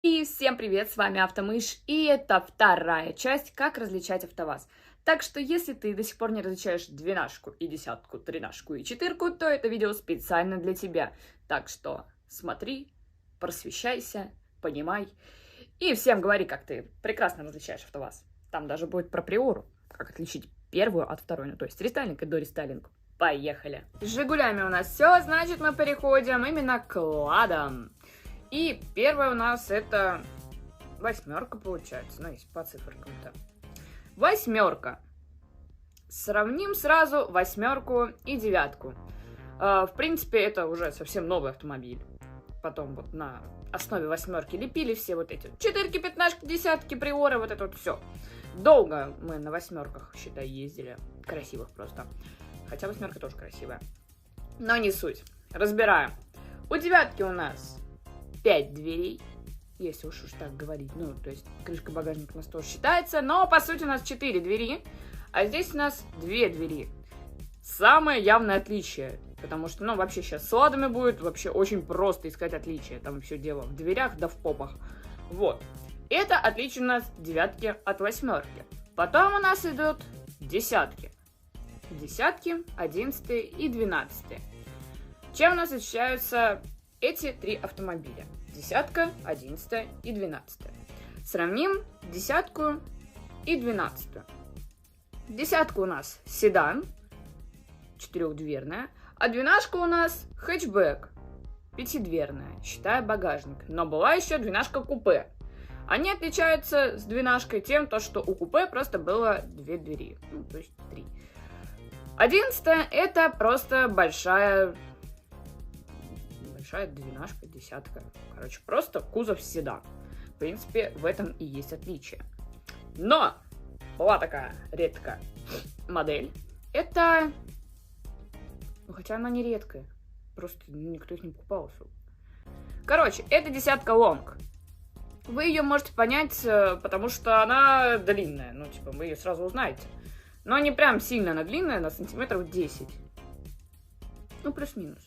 И всем привет, с вами Автомыш, и это вторая часть «Как различать АвтоВАЗ». Так что, если ты до сих пор не различаешь двенашку и десятку, тринашку и четырку, то это видео специально для тебя. Так что смотри, просвещайся, понимай, и всем говори, как ты прекрасно различаешь АвтоВАЗ. Там даже будет про приору, как отличить первую от второй, ну то есть рестайлинг и дорестайлинг. Поехали! С «Жигулями» у нас все, значит мы переходим именно к «Ладам». И первая у нас это восьмерка получается, ну, если по циферкам-то. Восьмерка. Сравним сразу восьмерку и девятку. В принципе, это уже совсем новый автомобиль. Потом вот на основе восьмерки лепили все вот эти четырки, пятнашки, десятки, приоры, вот это вот все. Долго мы на восьмерках, считай, ездили. Красивых просто. Хотя восьмерка тоже красивая. Но не суть. Разбираем. У девятки у нас 5 дверей, если уж так говорить. Ну, то есть крышка багажника у нас тоже считается, но по сути у нас 4 двери, а здесь у нас 2 двери. Самое явное отличие, потому что, ну, вообще сейчас с ладами будет вообще очень просто искать отличия. Там все дело в дверях да в попах. Вот. Это отличие у нас девятки от восьмерки. Потом у нас идут десятки. Десятки, 11 и 12. Чем у нас отличаются эти три автомобиля? Десятка, 11 и 12. Сравним десятку и 12. Десятка у нас седан, четырехдверная, а двенашка у нас хэтчбэк, пятидверная, считая багажник. Но была еще двенашка купе. Они отличаются с двенашкой тем, что у купе просто было 2 двери, ну, то есть 3. 11 это просто большая двенашка, десятка. Короче, просто кузов седан. В принципе, в этом и есть отличие. Но была такая редкая модель. Это... Ну, хотя она не редкая. Просто никто их не покупал особо. Короче, это десятка лонг. Вы ее можете понять, потому что она длинная. Ну, типа, вы ее сразу узнаете. Но не прям сильно она длинная, на сантиметров 10. Ну, плюс-минус.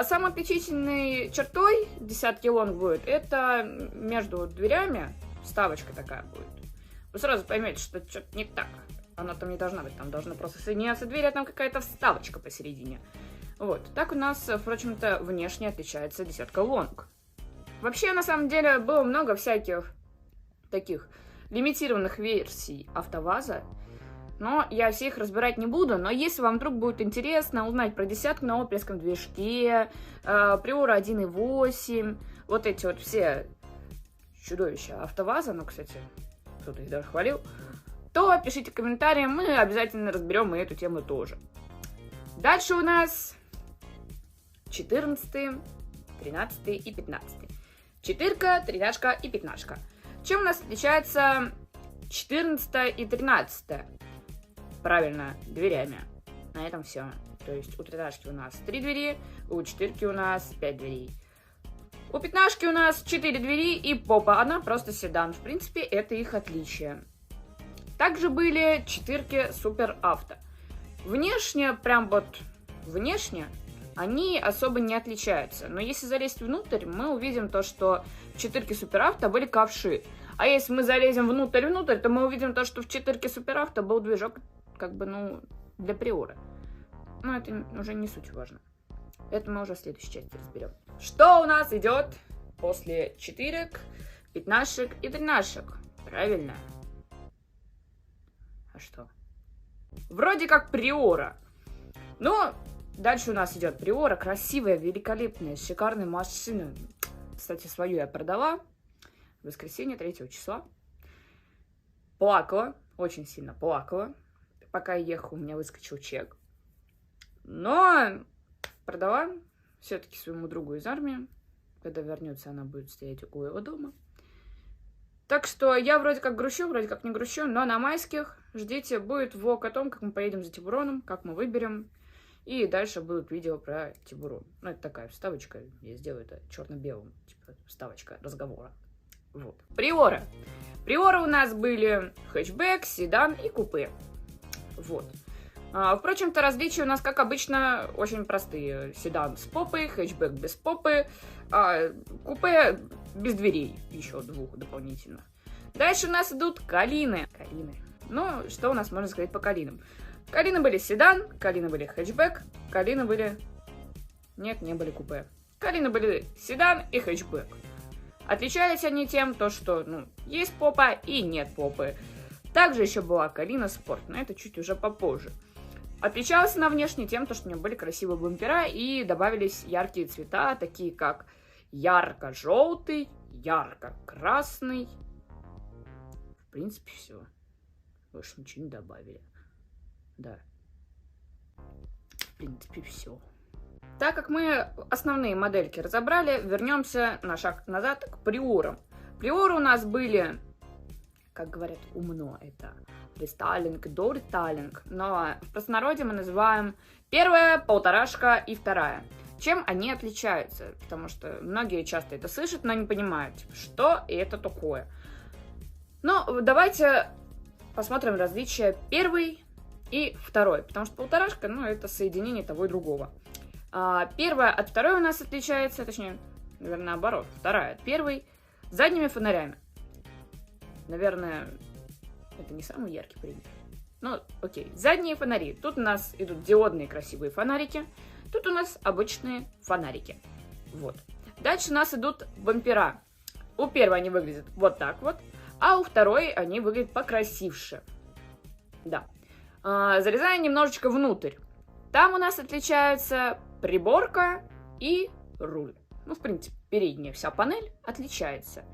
Самой отличительной чертой десятки лонг будет, это между дверями вставочка такая будет. Вы сразу поймете, что что-то не так. Она там не должна быть, там должна просто соединяться дверь, а там какая-то вставочка посередине. Вот. Так у нас, впрочем-то, внешне отличается десятка лонг. Вообще, на самом деле, было много всяких таких лимитированных версий АвтоВАЗа. Но я все их разбирать не буду. Но если вам вдруг будет интересно узнать про десятку на отпрыском движке, приора 1.8, вот эти вот все чудовища АвтоВАЗа, ну, кстати, кто-то их даже хвалил, то пишите комментарии, мы обязательно разберем и эту тему тоже. Дальше у нас 14, 13 и 15. Четырка, тринашка и пятнашка. Чем у нас отличается 14 и 13? Правильно, дверями. На этом все. То есть у тринашки у нас 3 двери, у четырки у нас 5 дверей. У пятнашки у нас 4 двери и попа. Она просто седан. В принципе, это их отличие. Также были четырки Супер Авто. Внешне, прям вот внешне, они особо не отличаются. Но если залезть внутрь, мы увидим то, что в четырке Супер Авто были ковши. А если мы залезем внутрь, то мы увидим то, что в четырке Супер Авто был движок, как бы, ну, для приоры. Но это уже не суть важно. Это мы уже в следующей части разберем. Что у нас идет после четырек, пятнашек и тринашек? Правильно. А что? Вроде как приора. Но дальше у нас идет приора. Красивая, великолепная, шикарная машина. Кстати, свою я продала в воскресенье 3 числа. Плакала, очень сильно плакала. Пока я ехала, у меня выскочил чек. Но продала все-таки своему другу из армии. Когда вернется, она будет стоять около его дома. Так что я вроде как грущу, вроде как не грущу, но на майских ждите, будет влог о том, как мы поедем за Тибуроном, как мы выберем. И дальше будут видео про Тибурон. Ну, это такая вставочка, я сделаю это черно-белым, типа вставочка разговора. Вот. Приора. Приоры у нас были хэтчбэк, седан и купе. Вот. Впрочем-то, различия у нас, как обычно, очень простые. Седан с попой, хэтчбэк без попы, купе без дверей, еще 2 дополнительно. Дальше у нас идут Калины. Ну, что у нас можно сказать по Калинам? Калины были седан, Калины были хэтчбэк, Калины были... Нет, не были купе. Калины были седан и хэтчбэк. Отличались они тем, что, есть попа и нет попы. Также еще была Калина Спорт, но это чуть уже попозже. Отличалась она внешне тем, что у нее были красивые бампера и добавились яркие цвета, такие как ярко-желтый, ярко-красный. В принципе, все. Больше ничего не добавили. Да. В принципе, все. Так как мы основные модельки разобрали, вернемся на шаг назад к приорам. Приоры у нас были, как говорят умно, это рестайлинг, дорестайлинг, но в простонародье мы называем первая, полторашка и вторая. Чем они отличаются? Потому что многие часто это слышат, но не понимают, что это такое. Ну, давайте посмотрим различия первой и второй, потому что полторашка, это соединение того и другого. Первая от второй у нас отличается, точнее, наверное, наоборот, вторая от первой, задними фонарями. Наверное, это не самый яркий пример. Ну, окей, задние фонари. Тут у нас идут диодные красивые фонарики, тут у нас обычные фонарики. Вот. Дальше у нас идут бампера. У первой они выглядят вот так вот, а у второй они выглядят покрасивше. Да. Залезаем немножечко внутрь. Там у нас отличаются приборка и руль. В принципе, передняя вся панель отличается.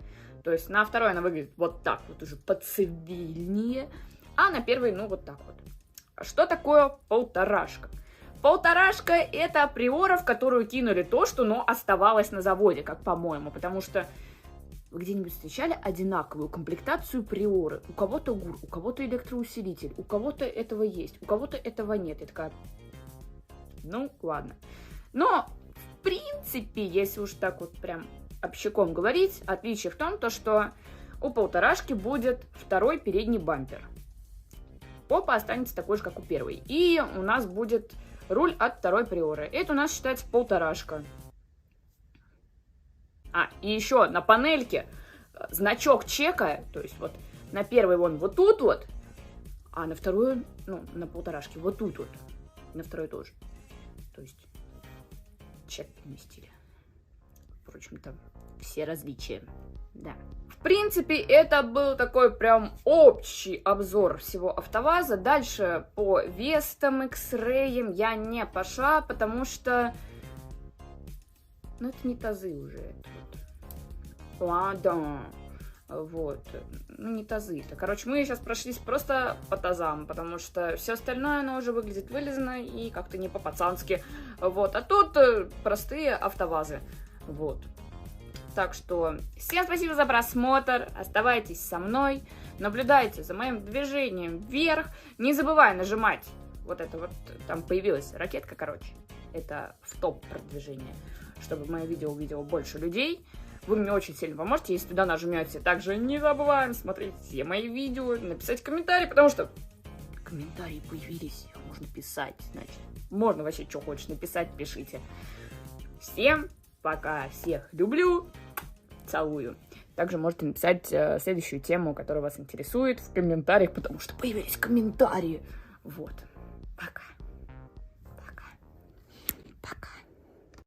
То есть на второй она выглядит вот так вот, уже поцивильнее, а на первой, вот так вот. Что такое полторашка? Полторашка — это приора, в которую кинули то, что, оставалось на заводе, как по-моему, потому что вы где-нибудь встречали одинаковую комплектацию приоры? У кого-то ГУР, у кого-то электроусилитель, у кого-то этого есть, у кого-то этого нет. Я такая, ладно. Но, в принципе, если уж так вот прям общаком говорить, отличие в том, что у полторашки будет второй передний бампер. Попа останется такой же, как у первой. И у нас будет руль от второй приоры. Это у нас считается полторашка. И еще на панельке значок чека, то есть вот на первой вот тут вот, а на второй, на полторашке вот тут вот, на второй тоже. То есть чек переместили. Впрочем-то, все различия, да. В принципе, это был такой прям общий обзор всего АвтоВАЗа. Дальше по Вестам, X-Ray я не пошла, потому что, это не тазы уже. Ладно, вот, не тазы-то. Короче, мы сейчас прошлись просто по тазам, потому что все остальное, оно уже выглядит вылизано и как-то не по-пацански. Вот, а тут простые АвтоВАЗы. Вот. Так что всем спасибо за просмотр, оставайтесь со мной, наблюдайте за моим движением вверх, не забывай нажимать вот это вот, там появилась ракетка, это в топ продвижения, чтобы мое видео увидело больше людей. Вы мне очень сильно поможете, если туда нажмете. Также не забываем смотреть все мои видео, написать комментарий, потому что комментарии появились, их можно писать, значит, можно вообще что хочешь написать, пишите. Всем пока, всех люблю, целую. Также можете написать следующую тему, которая вас интересует, в комментариях, потому что появились комментарии. Вот, пока.